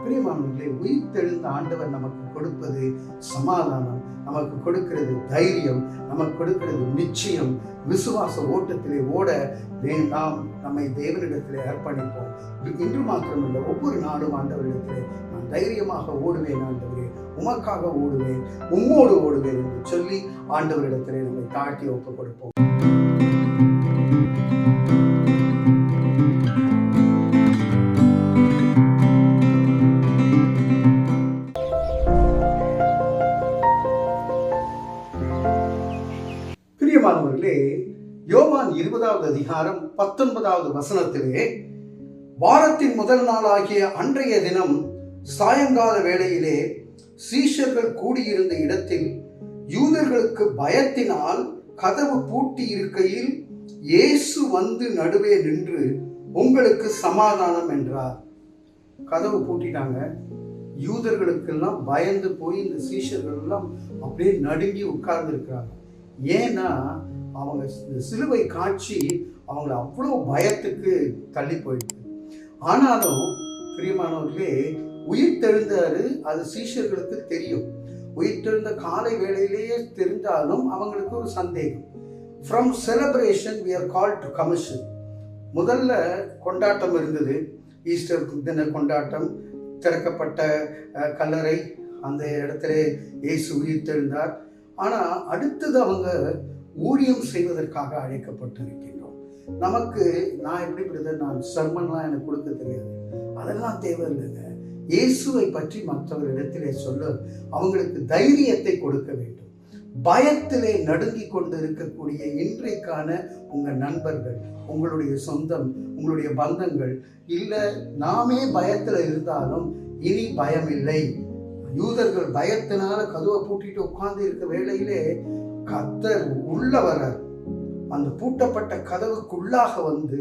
பிரியமானவர்களே, உயிர்த்தெழுந்த ஆண்டவர் நமக்கு கொடுப்பது சமாதானம், நமக்கு கொடுக்கிறது தைரியம், நமக்கு கொடுக்கிறது நிச்சயம். விசுவாச ஓட்டத்திலே ஓட நாம் நம்மை தேவனிடத்திலே அர்ப்பணிப்போம். இன்று மாத்திரமல்ல, ஒவ்வொரு நாளும் ஆண்டவரிடத்திலே நான் தைரியமாக ஓடுவேன் ஆண்டவரே, உமக்காக ஓடுவேன், உம்மோடு ஓடுவேன் என்று சொல்லி ஆண்டவரிடத்திலே நம்மை தாழ்த்தி ஒப்புக் கொடுப்போம். பிரியமானவர்களே, யோவான் 20வது அதிகாரம் 19வது வசனத்திலே, வாரத்தின் முதல் நாளாகிய அன்றைய தினம் சாயங்கால வேளையிலே சீஷர்கள் கூடியிருந்த இடத்தில் யூதர்களுக்கு பயத்தினால் கதவு பூட்டி இருக்கையில் இயேசு வந்து நடுவே நின்று, உங்களுக்கு சமாதானம் என்றார். கதவு பூட்டிட்டாங்க. யூதர்களுக்கெல்லாம் பயந்து போய் இந்த சீஷர்கள் எல்லாம் அப்படியே நடுங்கி உட்கார்ந்து இருக்கிறாங்க. ஏன்னா அவங்க சிலுவை காட்சி அவங்களை அவ்வளோ பயத்துக்கு தள்ளி போயிடுது. ஆனாலும் பிரியமானவர்களே, உயிர்த்தெழுந்தாரு, அது சீஷர்களுக்கு தெரியும். உயிர்த்தெழுந்த காலை வேளையிலேயே தெரிந்தாலும் அவங்களுக்கு ஒரு சந்தேகம். From celebration we are called to commission. முதல்ல கொண்டாட்டம் இருந்தது, ஈஸ்டர் தின கொண்டாட்டம், திறக்கப்பட்ட கல்லறை, அந்த இடத்துல இயேசு உயிர்த்தெழுந்தார். ஆனால் அடுத்தது அவங்க ஊழியம் செய்வதற்காக அழைக்கப்பட்டிருக்கின்றோம். நமக்கு நான் எப்படி பிரதர், நான் சர்மன்லாம் எனக்கு கொடுக்க தெரியாது, அதெல்லாம் தேவையில்லைங்க. இயேசுவை பற்றி மற்றவர்களிடத்திலே சொல்ல அவங்களுக்கு தைரியத்தை கொடுக்க வேண்டும். பயத்திலே நடுங்கி கொண்டு இருக்கக்கூடிய இன்றைக்கான உங்கள் நண்பர்கள், உங்களுடைய சொந்தம், உங்களுடைய பந்தங்கள், இல்லை நாமே பயத்தில் இருந்தாலும் இனி பயம் இல்லை. யூதர்கள் பயத்தினால கதவை பூட்டிட்டு உட்கார்ந்து இருக்க வேளையிலே கர்த்தர் உள்ள வரார். அந்த பூட்டப்பட்ட கதவுக்குள்ளாக வந்து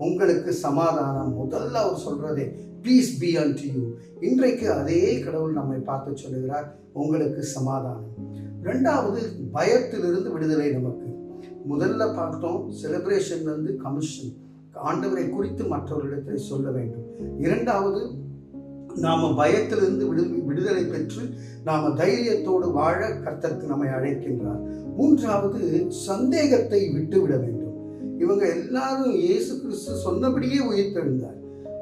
உங்களுக்கு சமாதானம். முதல்ல அவர் சொல்றதே பீஸ் பி அன்டு யூ. இன்றைக்கு அதே கடவுள் நம்மை பார்த்து சொல்லுகிறார், உங்களுக்கு சமாதானம். ரெண்டாவது, பயத்திலிருந்து விடுதலை. நமக்கு முதல்ல பார்த்தோம், செலிப்ரேஷன் வந்து கமிஷன், ஆண்டவரை குறித்து மற்றவர்களிடத்தில் சொல்ல வேண்டும். இரண்டாவது, நாம பயத்திலிருந்து விடுதலை பெற்று நாம தைரியத்தோடு வாழ கர்த்தருக்கு நம்மை அழைக்கின்றார். மூன்றாவது, சந்தேகத்தை விட்டுவிட வேண்டும். இவங்க எல்லாரும் இயேசு கிறிஸ்து சொன்னபடியே உயிர்த்தெழுந்தார்,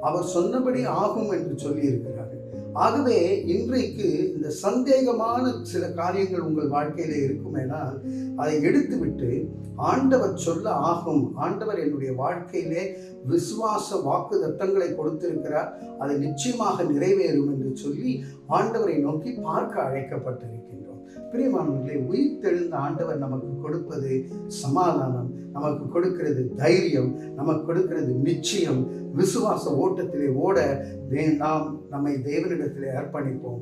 அவர் சொன்னபடி ஆகும் என்று சொல்லி இருக்கிறார்கள். ஆகவே இன்றைக்கு இந்த சந்தேகமான சில காரியங்கள் உங்கள் வாழ்க்கையில இருக்குமேனால் அதை எடுத்துவிட்டு ஆண்டவர் சொல்ல ஆகும், ஆண்டவர் என்னுடைய வாழ்க்கையிலே விசுவாச வாக்கு தத்தங்களை கொடுத்திருக்கிறார், அது நிச்சயமாக நிறைவேறும் என்று சொல்லி ஆண்டவரை நோக்கி பார்க்க அழைக்கப்பட்டிருக்கின்றோம். பிரியமானவர்களே, உயிர்த்தெழுந்த ஆண்டவர் நமக்கு கொடுப்பது சமாதானம், நமக்கு கொடுக்கிறது தைரியம், நமக்கு கொடுக்கிறது நிச்சயம். விசுவாச ஓட்டத்திலே ஓட நாம் நம்மை தேவனிடத்திலே அர்ப்பணிப்போம்.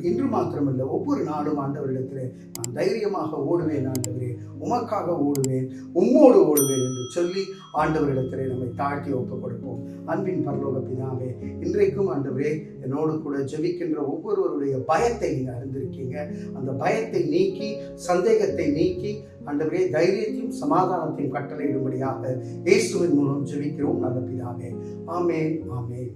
இன்று மாத்திரமல்ல, ஒவ்வொரு நாளும் ஆண்டவரிடத்திலே நான் தைரியமாக ஓடுவேன் ஆண்டவரே, உமக்காக ஓடுவேன், உம்மோடு ஓடுவேன் என்று சொல்லி ஆண்டவரிடத்திலே நம்மை தாழ்த்தி ஒப்புக் கொடுப்போம். அன்பின் பரலோக பிதாவே, இன்றைக்கும் ஆண்டவரே என்னோடு கூட ஜெபிக்கின்ற ஒவ்வொருவருடைய பயத்தை நீங்கள் அறிந்திருக்கீங்க. அந்த பயத்தை நீக்கி, சந்தேகத்தை நீக்கி ஆண்டவரே தைரியத்தையும் சமாதானத்தையும் கட்டளையிடும்படியாக இயேசுவின் மூலம் ஜெபிக்கிறோம் நல்ல பிதாவே. ஆமென், ஆமென்.